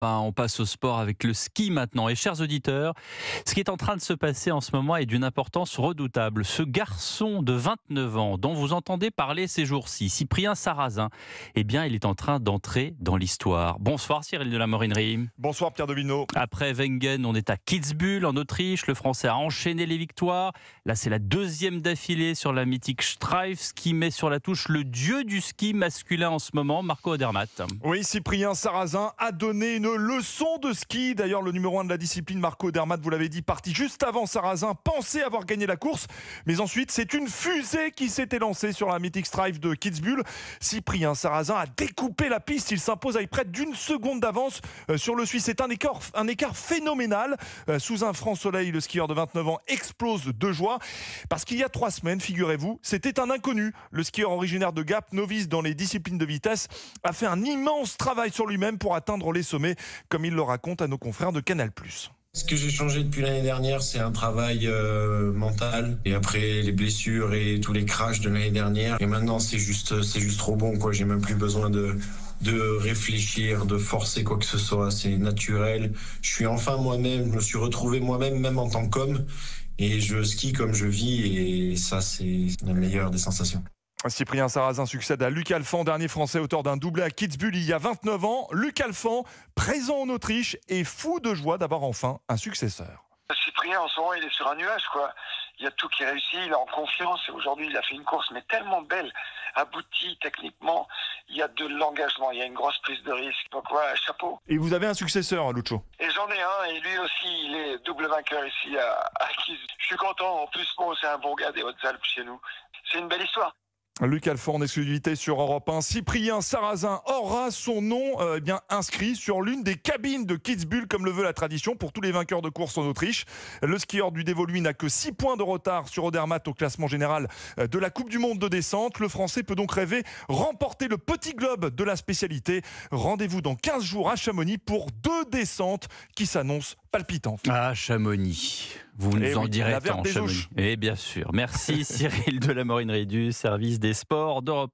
On passe au sport avec le ski maintenant. Et chers auditeurs, ce qui est en train de se passer en ce moment est d'une importance redoutable. Ce garçon de 29 ans dont vous entendez parler ces jours-ci, Cyprien Sarrazin, eh bien, il est en train d'entrer dans l'histoire. Bonsoir Cyril de la Morinerie. Bonsoir Pierre Domineau. Après Wengen, on est à Kitzbühel en Autriche. Le Français a enchaîné les victoires. Là, c'est la deuxième d'affilée sur la mythique Streif qui met sur la touche le dieu du ski masculin en ce moment, Marco Odermatt. Oui, Cyprien Sarrazin a donné une leçon de ski. D'ailleurs, le numéro 1 de la discipline, Marco Odermatt, vous l'avez dit, parti juste avant Sarrazin, pensait avoir gagné la course. Mais ensuite, c'est une fusée qui s'était lancée sur la mythique Streif de Kitzbühel. Cyprien Sarrazin a découpé la piste. Il s'impose avec près d'une seconde d'avance sur le Suisse. C'est un écart phénoménal. Sous un franc soleil, le skieur de 29 ans explose de joie. Parce qu'il y a 3 semaines, figurez-vous, c'était un inconnu. Le skieur originaire de Gap, novice dans les disciplines de vitesse, a fait un immense travail sur lui-même pour atteindre les sommets, comme il le raconte à nos confrères de Canal+. Ce que j'ai changé depuis l'année dernière, c'est un travail mental. Et après les blessures et tous les crashs de l'année dernière. Et maintenant, c'est juste trop bon, quoi. J'ai même plus besoin de réfléchir, de forcer quoi que ce soit. C'est naturel. Je suis enfin moi-même. Je me suis retrouvé moi-même, même en tant qu'homme. Et je skie comme je vis. Et ça, c'est la meilleure des sensations. Cyprien Sarrazin succède à Luc Alphand, dernier Français auteur d'un doublé à Kitzbühel il y a 29 ans. Luc Alphand, présent en Autriche, est fou de joie d'avoir enfin un successeur. Cyprien, en ce moment, il est sur un nuage, quoi. Il y a tout qui réussit, il est en confiance. Et aujourd'hui, il a fait une course, mais tellement belle, aboutie techniquement. Il y a de l'engagement, il y a une grosse prise de risque. Donc, ouais, chapeau. Et vous avez un successeur, Lucho? Et j'en ai un, et lui aussi, il est double vainqueur ici à Kitzbühel. Je suis content. En plus, bon, c'est un bon gars des Hautes-Alpes chez nous. C'est une belle histoire. Luc Alphand en exclusivité sur Europe 1. Cyprien Sarrazin aura son nom inscrit sur l'une des cabines de Kitzbühel, comme le veut la tradition, pour tous les vainqueurs de course en Autriche. Le skieur du Dévolu n'a que 6 points de retard sur Odermatt au classement général de la Coupe du Monde de descente. Le Français peut donc rêver remporter le petit globe de la spécialité. Rendez-vous dans 15 jours à Chamonix pour 2 descentes qui s'annoncent palpitantes. Ah, Chamonix. Vous nous en direz tant, Chamonix. Et bien sûr. Merci Cyril de la Morinerie du service des sports d'Europe 1.